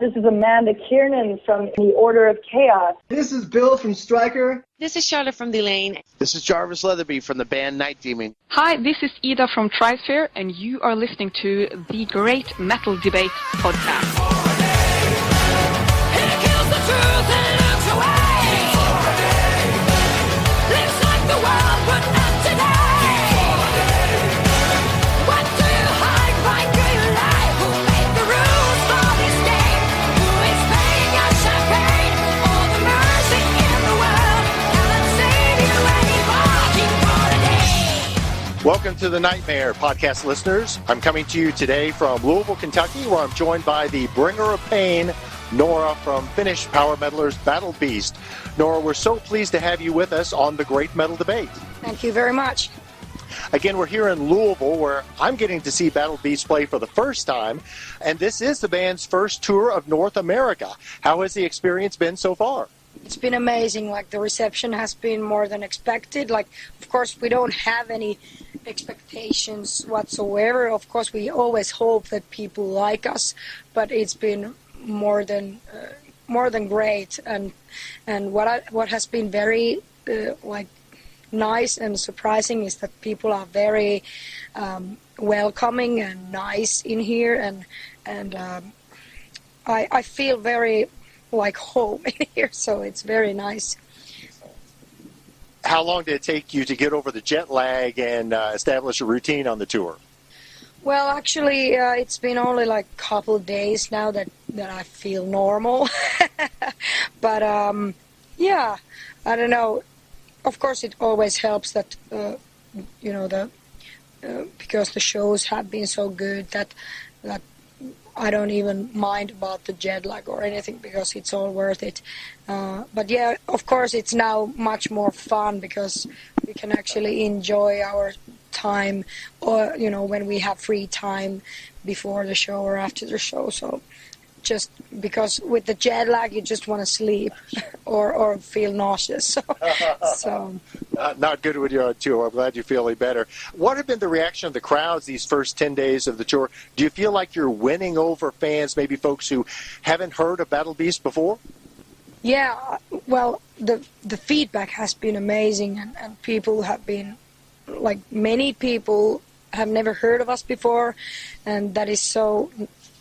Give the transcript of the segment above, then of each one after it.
This is Amanda Kiernan from the Order of Chaos. This is Bill from Stryker. This is Charlotte from Delane. This is Jarvis Leatherby from the band Night Demon. Hi, this is Ida from Trisphere, and you are listening to the Great Metal Debate podcast. Welcome to the Nightmare podcast, listeners. I'm coming to you today from Louisville, Kentucky, where I'm joined by the bringer of pain, Noora from Finnish power metalers Battle Beast. Noora, we're so pleased to have you with us on the Great Metal Debate. Thank you very much. Again, we're here in Louisville, where I'm getting to see Battle Beast play for the first time, and this is the band's first tour of North America. How has the experience been so far? It's been amazing. Like, the reception has been more than expected. Like, of course, we don't have any expectations whatsoever. Of course, we always hope that people like us, but it's been more than great. And what has been very nice and surprising is that people are very welcoming and nice in here, and I feel very like home in here, so it's very nice. How long did it take you to get over the jet lag and establish a routine on the tour? Well, actually, it's been only like a couple of days now that I feel normal. But yeah, I don't know. Of course, it always helps that because the shows have been so good that I don't even mind about the jet lag or anything, because it's all worth it. But yeah, of course, it's now much more fun because we can actually enjoy our time, or when we have free time before the show or after the show. So just because with the jet lag, you just want to sleep or feel nauseous. So. Not good with you on tour. I'm glad you're feeling better. What have been the reaction of the crowds these first 10 days of the tour? Do you feel like you're winning over fans, maybe folks who haven't heard of Battle Beast before? Yeah, well, the feedback has been amazing, and people have been, like, many people have never heard of us before, and that is so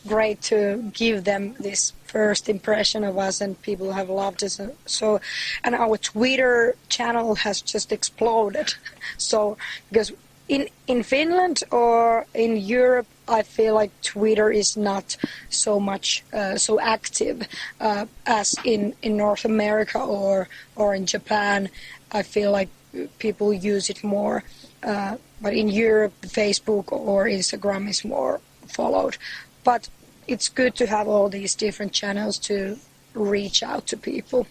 great to give them this first impression of us, and people have loved us. So, and our Twitter channel has just exploded. So, because in Finland or in Europe, I feel like Twitter is not so much so active as in North America or in Japan. I feel like people use it more, but in Europe, Facebook or Instagram is more followed. But it's good to have all these different channels to reach out to people.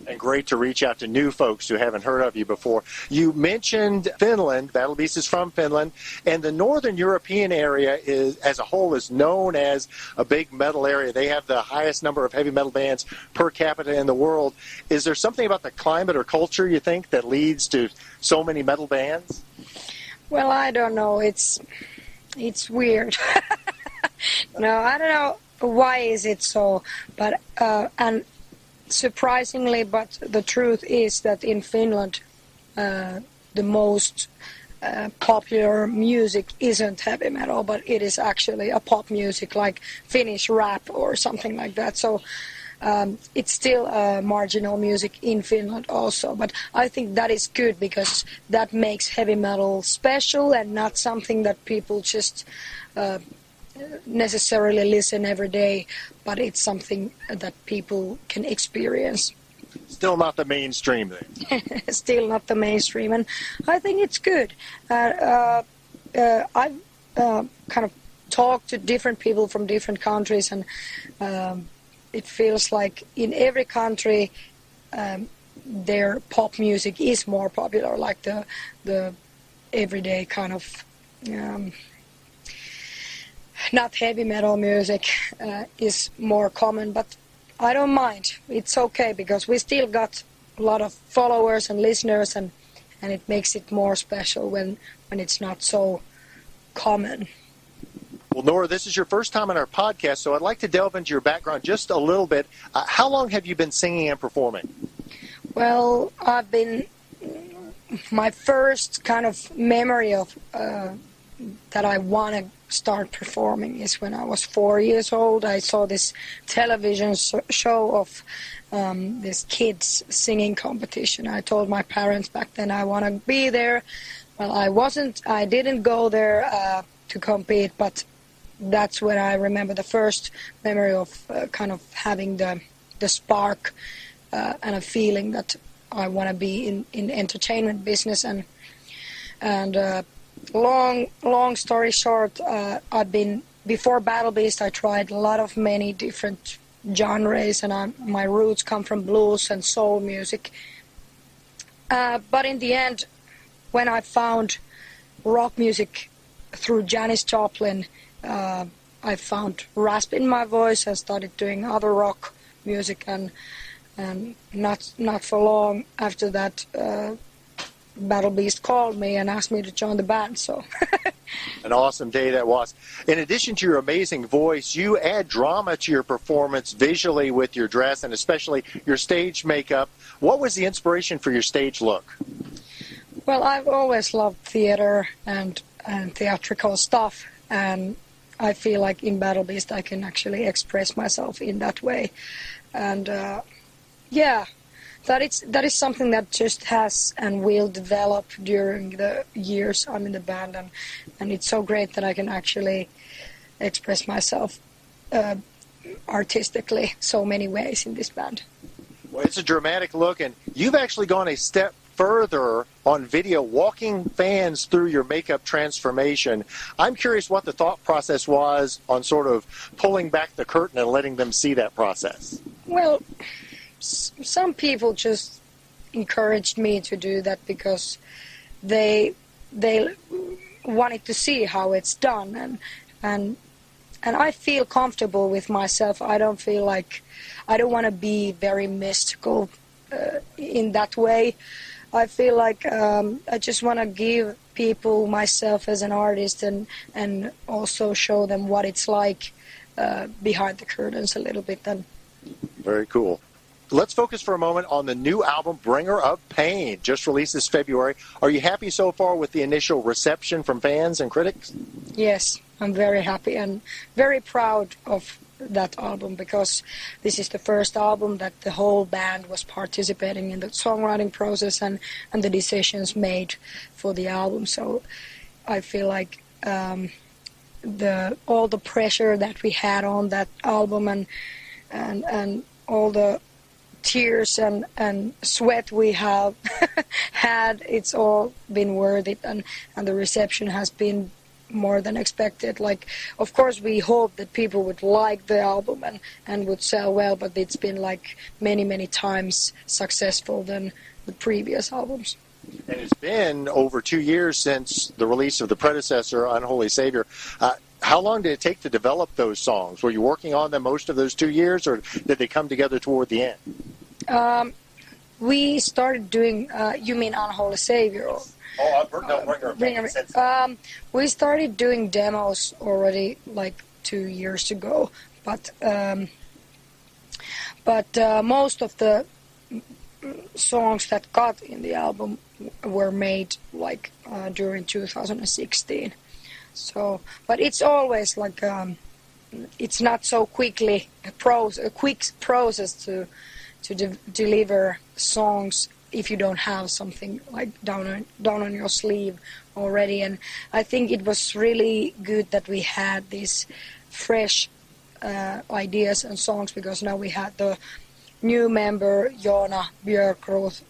And great to reach out to new folks who haven't heard of you before. You mentioned Finland. Battle Beast is from Finland. And the Northern European area as a whole is known as a big metal area. They have the highest number of heavy metal bands per capita in the world. Is there something about the climate or culture, you think, that leads to so many metal bands? Well, I don't know. It's weird. No, I don't know why is it so, but and surprisingly, but the truth is that in Finland, the most popular music isn't heavy metal, but it is actually a pop music like Finnish rap or something like that. So it's still marginal music in Finland also, but I think that is good because that makes heavy metal special and not something that people just necessarily listen every day, but it's something that people can experience. Still not the mainstream then. Still not the mainstream, and I think it's good. I've kind of talked to different people from different countries, and it feels like in every country their pop music is more popular, like the everyday kind of not heavy metal music is more common, but I don't mind. It's okay because we still got a lot of followers and listeners, and it makes it more special when it's not so common. Well, Noora, this is your first time on our podcast, so I'd like to delve into your background just a little bit. How long have you been singing and performing? Well, my first kind of memory of that I want to start performing is when I was 4 years old. I saw this television show of this kids singing competition. I told my parents back then I want to be there. Well, I didn't go there to compete, but that's when I remember the first memory of kind of having the spark and a feeling that I want to be in entertainment business. And long story short, I've been, before Battle Beast, I tried many different genres, and my roots come from blues and soul music. But in the end, when I found rock music through Janis Joplin, I found rasp in my voice and started doing other rock music, and not for long after that, Battle Beast called me and asked me to join the band. So an awesome day that was. In addition to your amazing voice, you add drama to your performance visually with your dress and especially your stage makeup. What was the inspiration for your stage look? Well, I've always loved theater and theatrical stuff, and I feel like in Battle Beast I can actually express myself in that way. And that is something that just has and will develop during the years I'm in the band, and it's so great that I can actually express myself artistically so many ways in this band. Well, it's a dramatic look, and you've actually gone a step further on video, walking fans through your makeup transformation. I'm curious what the thought process was on sort of pulling back the curtain and letting them see that process. Well, some people just encouraged me to do that because they wanted to see how it's done, and I feel comfortable with myself. I don't feel like I don't want to be very mystical in that way. I feel like I just want to give people myself as an artist and also show them what it's like behind the curtains a little bit. Then. Very cool. Let's focus for a moment on the new album, Bringer of Pain, just released this February. Are you happy so far with the initial reception from fans and critics? Yes, I'm very happy and very proud of that album, because this is the first album that the whole band was participating in the songwriting process and the decisions made for the album. So I feel like all the pressure that we had on that album and all the tears and sweat we have had, it's all been worth it, and the reception has been more than expected. Like, of course we hope that people would like the album and would sell well, but it's been like many times successful than the previous albums. And it's been over 2 years since the release of the predecessor, Unholy Savior. How long did it take to develop those songs? Were you working on them most of those 2 years, or did they come together toward the end? We started doing, you mean Unholy Savior? We started doing demos already like 2 years ago, but most of the songs that got in the album were made like during 2016. So, but it's always like it's not so quickly a quick process to deliver songs if you don't have something like down on your sleeve already. And I think it was really good that we had these fresh ideas and songs, because now we had the new member Joona Björkroth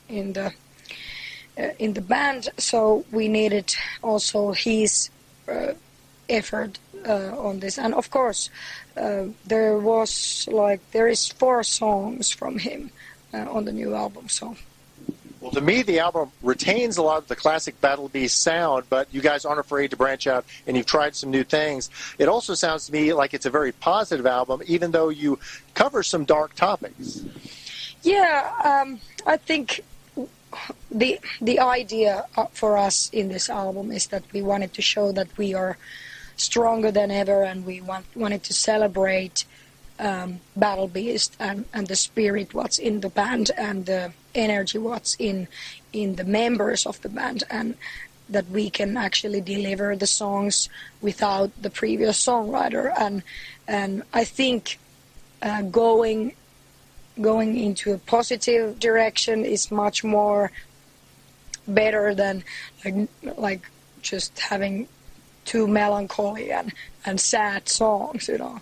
in the band, so we needed also his effort on this. And of course there is 4 songs from him on the new album. So, well, to me, the album retains a lot of the classic Battle Beast sound, but you guys aren't afraid to branch out, and you've tried some new things. It also sounds to me like it's a very positive album, even though you cover some dark topics. Yeah, I think the idea for us in this album is that we wanted to show that we are stronger than ever, and we wanted to celebrate Battle Beast and the spirit what's in the band and the energy what's in the members of the band, and that we can actually deliver the songs without the previous songwriter. And I think going into a positive direction is much more better than like just having too melancholy and sad songs, you know.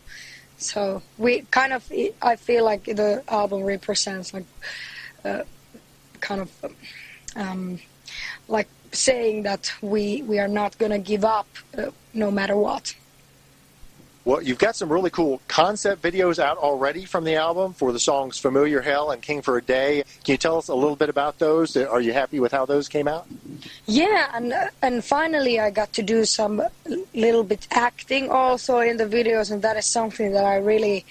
So we kind of, I feel like the album represents like kind of like saying that we are not going to give up no matter what. Well, you've got some really cool concept videos out already from the album for the songs Familiar Hell and King for a Day. Can you tell us a little bit about those? Are you happy with how those came out? Yeah, and finally I got to do some little bit acting also in the videos, and that is something that I really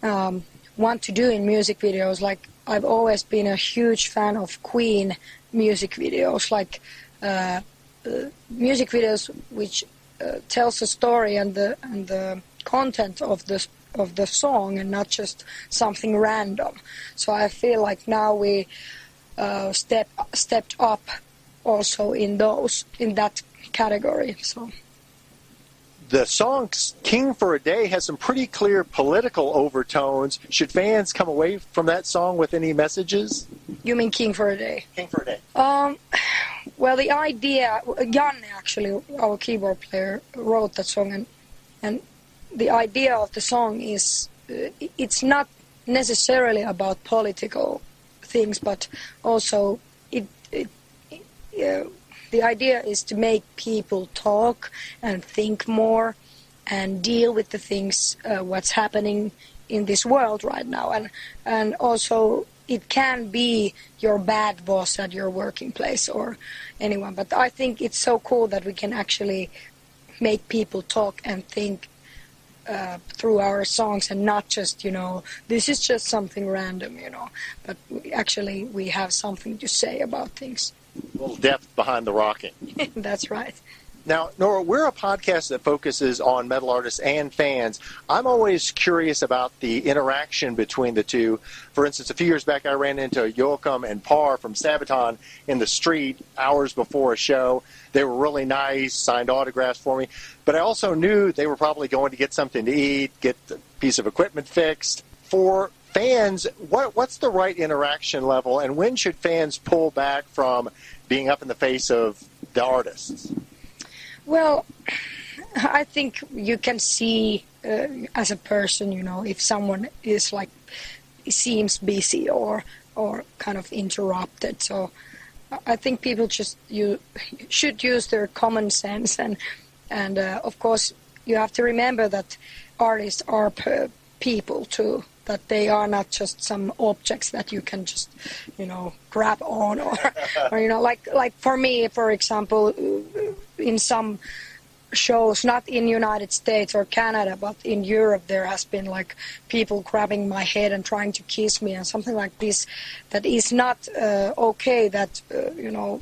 want to do in music videos. Like, I've always been a huge fan of Queen music videos, like music videos which tells a story and the content of the song, and not just something random. So I feel like now we stepped up also in that category. So the song King for a Day has some pretty clear political overtones. Should fans come away from that song with any messages? You mean King for a Day? King for a Day. Well, the idea, Janne actually, our keyboard player, wrote that song, and the idea of the song is, it's not necessarily about political things, but also the idea is to make people talk and think more and deal with the things what's happening in this world right now, and also it can be your bad boss at your working place or anyone, but I think it's so cool that we can actually make people talk and think through our songs, and not just, you know, this is just something random, you know, but actually we have something to say about things. A little depth behind the rocking. That's right. Now, Noora, we're a podcast that focuses on metal artists and fans. I'm always curious about the interaction between the two. For instance, a few years back, I ran into Joachim and Par from Sabaton in the street hours before a show. They were really nice, signed autographs for me. But I also knew they were probably going to get something to eat, get a piece of equipment fixed. For fans, what's the right interaction level, and when should fans pull back from being up in the face of the artists? Well, I think you can see as a person, you know, if someone is like, seems busy or kind of interrupted. So I think people you should use their common sense, and of course you have to remember that artists are people too, that they are not just some objects that you can just, you know, grab on or you know, like for me, for example, in some shows, not in United States or Canada, but in Europe, there has been like people grabbing my head and trying to kiss me and something like this. That is not okay. That you know,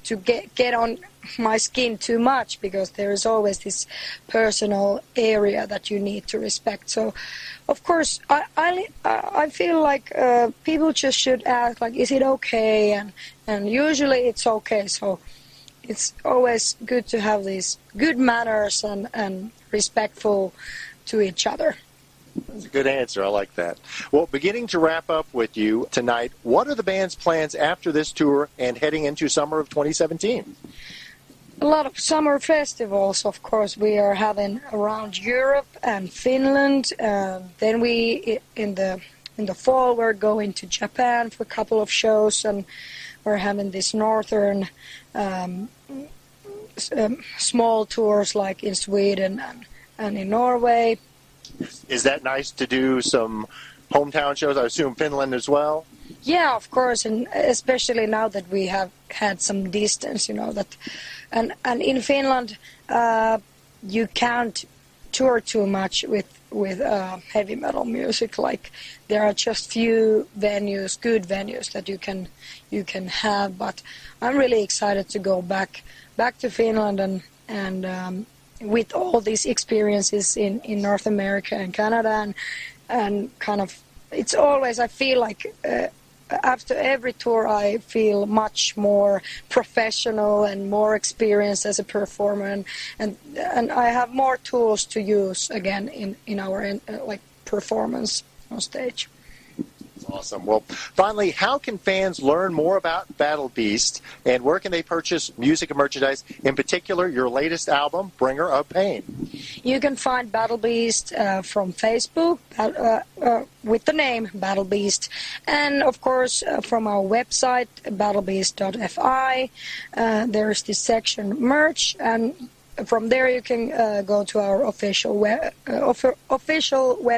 to get on my skin too much, because there is always this personal area that you need to respect. So, of course, I feel like people just should ask, like, is it okay? And usually it's okay. So it's always good to have these good manners and respectful to each other. That's a good answer. I like that. Well, beginning to wrap up with you tonight, what are the band's plans after this tour and heading into summer of 2017? A lot of summer festivals, of course, we are having around Europe and Finland. Then we, in the fall, we're going to Japan for a couple of shows, and we're having this northern small tours like in Sweden and in Norway. Is that nice to do some hometown shows? I assume Finland as well? Yeah, of course, and especially now that we have had some distance, you know, that, and in Finland you can't tour too much with heavy metal music. Like, there are just few venues, good venues that you can have. But I'm really excited to go back to Finland and with all these experiences in North America and Canada, and kind of, it's always, I feel like after every tour I feel much more professional and more experienced as a performer, and I have more tools to use again in our like performance on stage. Awesome. Well, finally, how can fans learn more about Battle Beast, and where can they purchase music and merchandise, in particular your latest album, Bringer of Pain? You can find Battle Beast from Facebook with the name Battle Beast, and of course from our website battlebeast.fi. There's this section merch, and from there you can go to our official web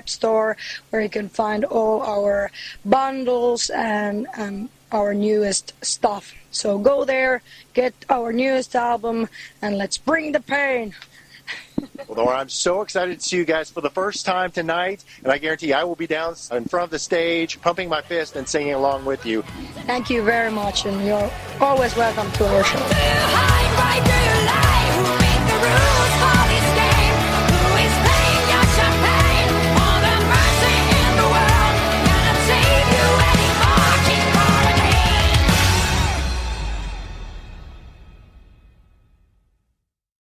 store, where you can find all our bundles and our newest stuff. So go there, get our newest album, and let's bring the pain. Well, Noora, I'm so excited to see you guys for the first time tonight, and I guarantee I will be down in front of the stage, pumping my fist and singing along with you. Thank you very much, and you're always welcome to our show.